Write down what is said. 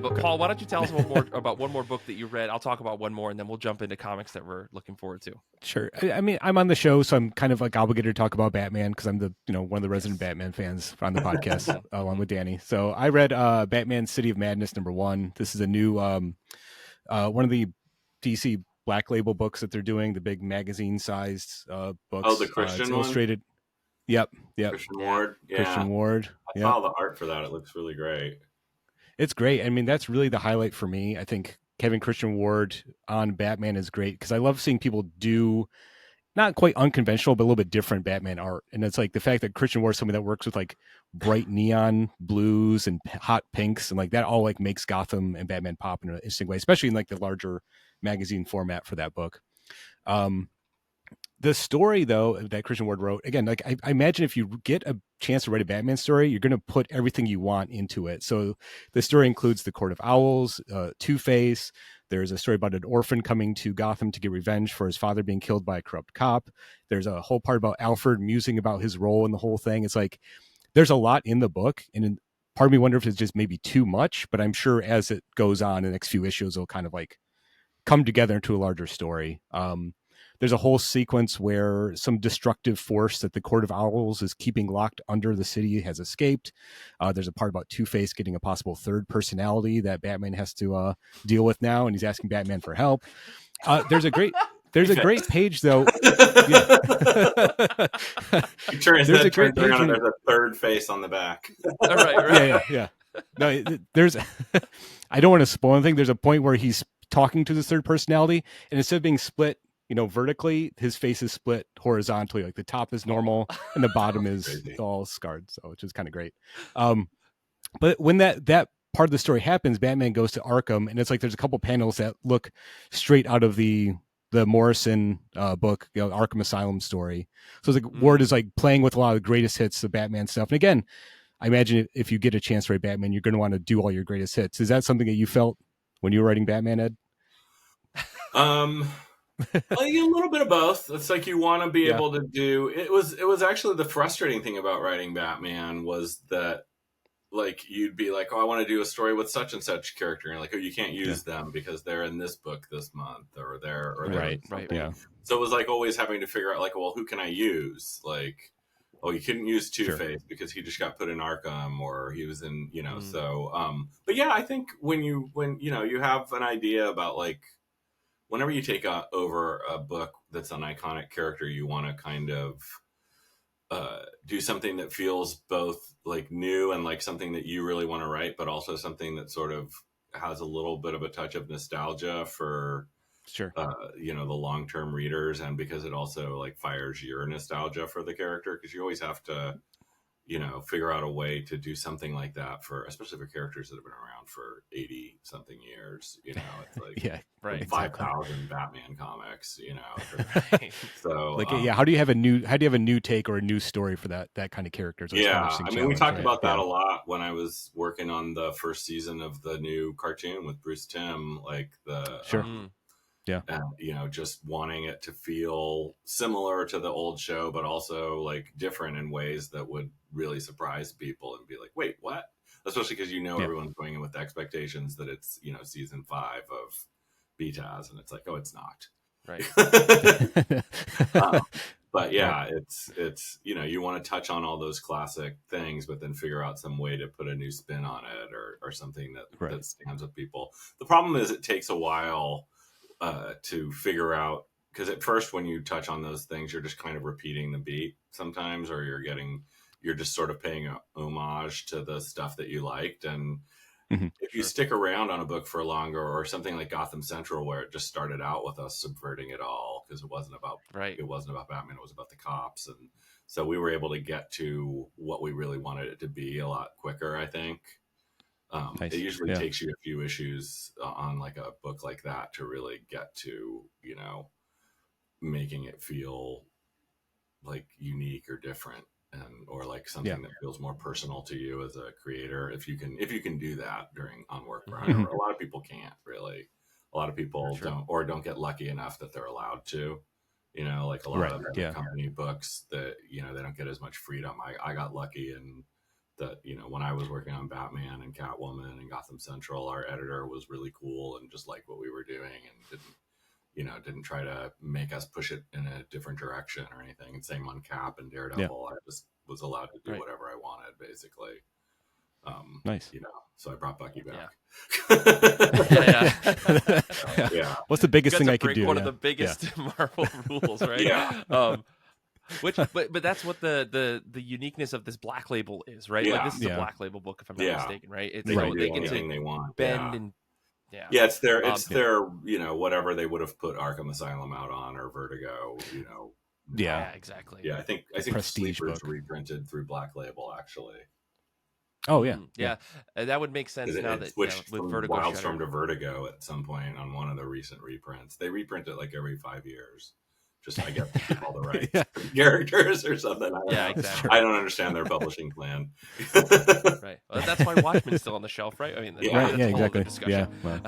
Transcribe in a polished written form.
But Paul, why don't you tell us about one more book that you read? I'll talk about one more, and then we'll jump into comics that we're looking forward to. Sure. I mean, I'm on the show, so I'm kind of like obligated to talk about Batman because I'm the one of the resident Batman fans on the podcast along with Danny. So I read Batman City of Madness #1. This is a new one of the DC Black Label books that they're doing, the big magazine-sized books. Oh, the Christian one? Illustrated. Yep. Christian Ward. Yeah. Christian Ward. I saw the art for that. It looks really great. It's great. I mean, that's really the highlight for me. I think having Christian Ward on Batman is great because I love seeing people do not quite unconventional, but a little bit different Batman art. And it's like the fact that Christian Ward is somebody that works with like bright neon blues and hot pinks, and like that all like makes Gotham and Batman pop in an interesting way, especially in like the larger magazine format for that book. The story, though, that Christian Ward wrote, again, like I imagine if you get a chance to write a Batman story, you're going to put everything you want into it. So the story includes the Court of Owls, Two-Face. There's a story about an orphan coming to Gotham to get revenge for his father being killed by a corrupt cop. There's a whole part about Alfred musing about his role in the whole thing. It's like there's a lot in the book, and part of me wonder if it's just maybe too much, but I'm sure as it goes on in the next few issues, it'll kind of like come together into a larger story. There's a whole sequence where some destructive force that the Court of Owls is keeping locked under the city has escaped. There's a part about Two-Face getting a possible third personality that Batman has to deal with now, and he's asking Batman for help. There's a great page though. You turn his head, turns around, and there's a third face on the back. All right. Yeah. No, there's. I don't want to spoil anything. There's a point where he's talking to this third personality, and instead of being split, vertically, his face is split horizontally. Like the top is normal and the bottom is all scarred. So, which is kind of great. But when that part of the story happens, Batman goes to Arkham, and it's like there's a couple panels that look straight out of the Morrison book, Arkham Asylum story. So it's like Ward is like playing with a lot of the greatest hits of Batman stuff. And again, I imagine if you get a chance to write Batman, you're going to want to do all your greatest hits. Is that something that you felt when you were writing Batman, Ed? A little bit of both. It's like you want to be able to do. It was actually the frustrating thing about writing Batman was that, like, you'd be like, oh, I want to do a story with such and such character, and like, oh, you can't use them because they're in this book this month, or they're right. Yeah. So it was like always having to figure out, like, well, who can I use? Like, oh, you couldn't use Two-Face because he just got put in Arkham, or he was in, So, but yeah, I think when you have an idea about, like, whenever you take over a book that's an iconic character, you want to kind of do something that feels both like new and like something that you really want to write, but also something that sort of has a little bit of a touch of nostalgia for the long-term readers, and because it also like fires your nostalgia for the character, because you always have to figure out a way to do something like that especially for characters that have been around for 80 something years. It's like 5,000 Batman comics. So like how do you have a new take or a new story for that kind of character? So I mean, we talked about that a lot when I was working on the first season of the new cartoon with Bruce Timm, like just wanting it to feel similar to the old show, but also like different in ways that would really surprise people and be like, wait, what? Especially because everyone's going in with expectations that it's season 5 of BTAS, and it's like, oh, it's not. Right. But yeah, it's you want to touch on all those classic things, but then figure out some way to put a new spin on it or something that stands with people. The problem is it takes a while to figure out, because at first when you touch on those things, you're just kind of repeating the beat sometimes, or you're just sort of paying a homage to the stuff that you liked. And if you stick around on a book for longer, or something like Gotham Central, where it just started out with us subverting it all, because it wasn't about Batman, it was about the cops. And so we were able to get to what we really wanted it to be a lot quicker, I think. It usually takes you a few issues on like a book like that to really get to, making it feel like unique or different, or like something that feels more personal to you as a creator. If you can do that on work, a lot of people can't really. A lot of people don't get lucky enough that they're allowed to. Like a lot of company books that they don't get as much freedom. I got lucky and that, you know, when I was working on Batman and Catwoman and Gotham Central, our editor was really cool and just liked what we were doing and didn't try to make us push it in a different direction or anything. And same on Cap and Daredevil. I just was allowed to do whatever I wanted, basically. Nice. You know, so I brought Bucky back. Yeah. What's the biggest thing I could do? One of the biggest Marvel rules, right? Yeah. But that's what the uniqueness of this Black Label is, right? Like this is a Black Label book, if I'm not mistaken, right? It's they like do they get anything to they want. bend and it's their you know, whatever they would have put Arkham Asylum out on or Vertigo, you know. Yeah, exactly. Yeah, I think Prestige Sleepers book. reprinted through Black Label, actually. Oh yeah, yeah. That would make sense now that switched with from Vertigo Wildstorm to Vertigo at some point on one of the recent reprints. They reprint it like every 5 years. Just I guess to keep all the rights characters or something. I don't know. Exactly. I don't understand their publishing plan. Right. Well, that's why Watchmen's still on the shelf, right? I mean, exactly. Yeah. Well.